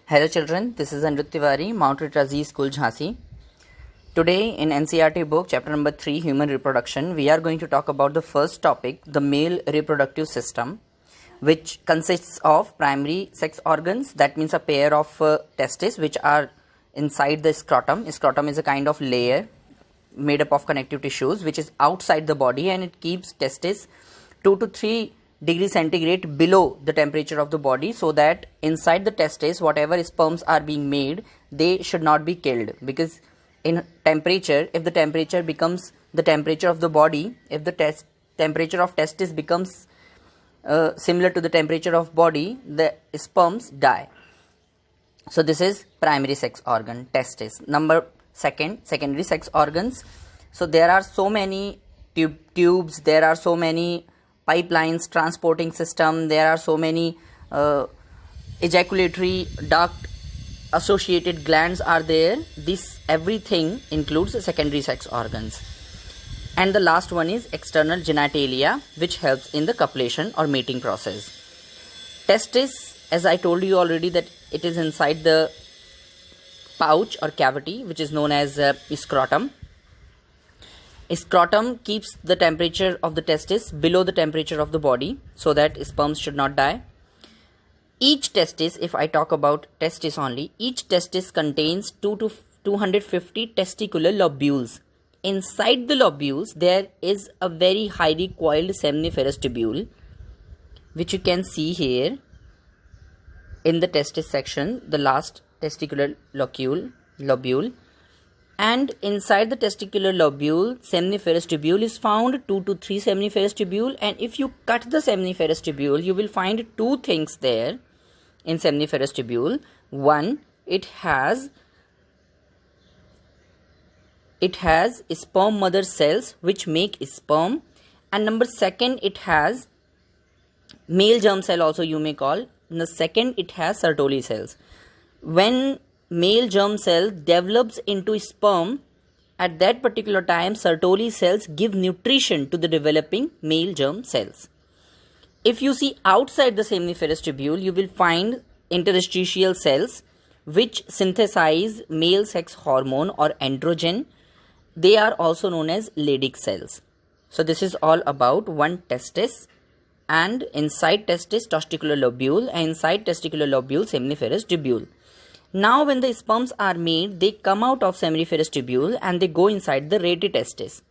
Hello children, this is Anirudh Tiwari, Mount Ritrazi School, Jhansi. Today in NCERT book, chapter number 3, Human Reproduction, we are going to talk about the first topic, the male reproductive system, which consists of primary sex organs, that means a pair of testes which are inside the scrotum. Scrotum is a kind of layer made up of connective tissues which is outside the body, and it keeps testes 2 to 3 degrees centigrade below the temperature of the body, so that inside the testes whatever sperms are being made, they should not be killed, because in temperature, if the temperature becomes the temperature of the body, if the temperature of testis becomes similar to the temperature of body, the sperms die. So this is primary sex organ, testis. Number second, secondary sex organs. So there are so many tubes, there are so many pipelines, transporting system, there are so many ejaculatory duct, associated glands are there. This everything includes secondary sex organs. And the last one is external genitalia, which helps in the copulation or mating process. Testis, as I told you already, that it is inside the pouch or cavity which is known as scrotum. Scrotum keeps the temperature of the testis below the temperature of the body, so that sperms should not die. Each testis, if I talk about testis only, each testis contains 2 to 250 testicular lobules. Inside the lobules there is a very highly coiled seminiferous tubule, which you can see here in the testis section, the last testicular lobule. And inside the testicular lobule, seminiferous tubule is found, 2 to 3 seminiferous tubule. And if you cut the seminiferous tubule, you will find two things there in seminiferous tubule. One, it has sperm mother cells which make sperm, and number second, it has male germ cell also you may call. And the second, it has Sertoli cells. When male germ cell develops into sperm, at that particular time Sertoli cells give nutrition to the developing male germ cells. If you see outside the seminiferous tubule, you will find interstitial cells which synthesize male sex hormone or androgen. They are also known as Leydig cells. So this is all about one testis, and inside testis testicular lobule, and inside testicular lobule seminiferous tubule. Now when the sperms are made, they come out of seminiferous tubule and they go inside the rete testis.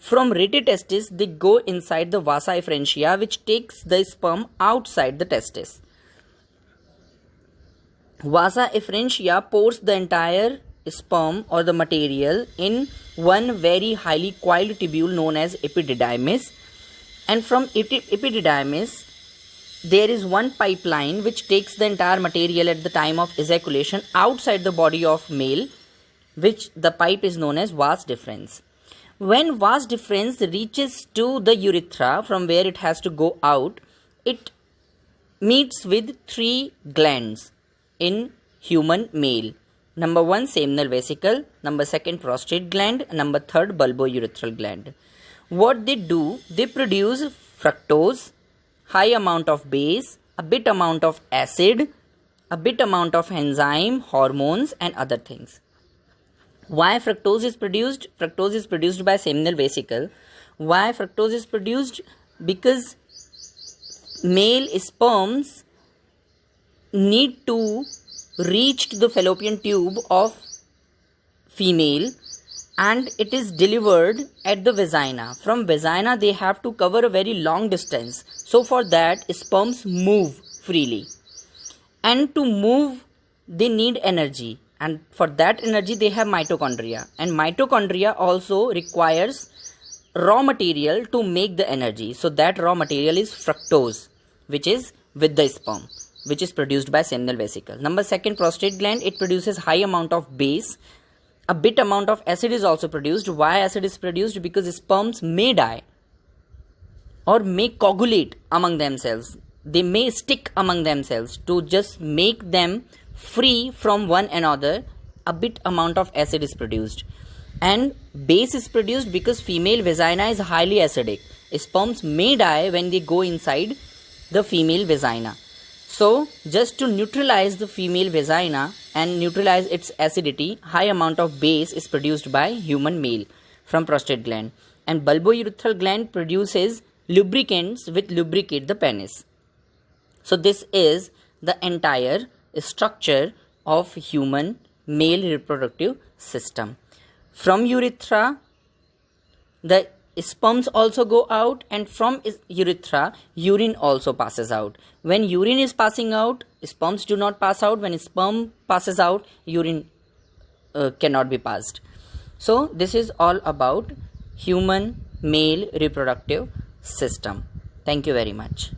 From rete testis, they go inside the vasa efferentia, which takes the sperm outside the testis. Vasa efferentia pours the entire sperm or the material in one very highly coiled tubule known as epididymis. And from epididymis, there is one pipeline which takes the entire material at the time of ejaculation outside the body of male, which the pipe is known as vas deferens. When vas deferens reaches to the urethra from where it has to go out, it meets with 3 glands in human male. Number 1, seminal vesicle, number 2, prostate gland, number 3, bulbourethral gland. What they do, they produce fructose, high amount of base, a bit amount of acid, a bit amount of enzyme, hormones and other things. Why fructose is produced? Fructose is produced by seminal vesicle. Why fructose is produced? Because male sperms need to reach to the fallopian tube of female, and it is delivered at the vagina. From vagina they have to cover a very long distance. So for that sperms move freely. And to move they need energy. And for that energy they have mitochondria. And mitochondria also requires raw material to make the energy. So that raw material is fructose, which is with the sperm, which is produced by seminal vesicle. Number 2, prostate gland, it produces high amount of base. A bit amount of acid is also produced. Why acid is produced? Because sperms may die or may coagulate among themselves. They may stick among themselves. To just make them free from one another, a bit amount of acid is produced. And base is produced because female vagina is highly acidic. Sperms may die when they go inside the female vagina. So just to neutralize the female vagina and neutralize its acidity, high amount of base is produced by human male from prostate gland, and bulbourethral gland produces lubricants which lubricate the penis. So this is the entire structure of human male reproductive system. From urethra, the sperms also go out, and from urethra, urine also passes out. When urine is passing out, sperms do not pass out. When sperm passes out, urine cannot be passed. So this is all about human male reproductive system. Thank you very much.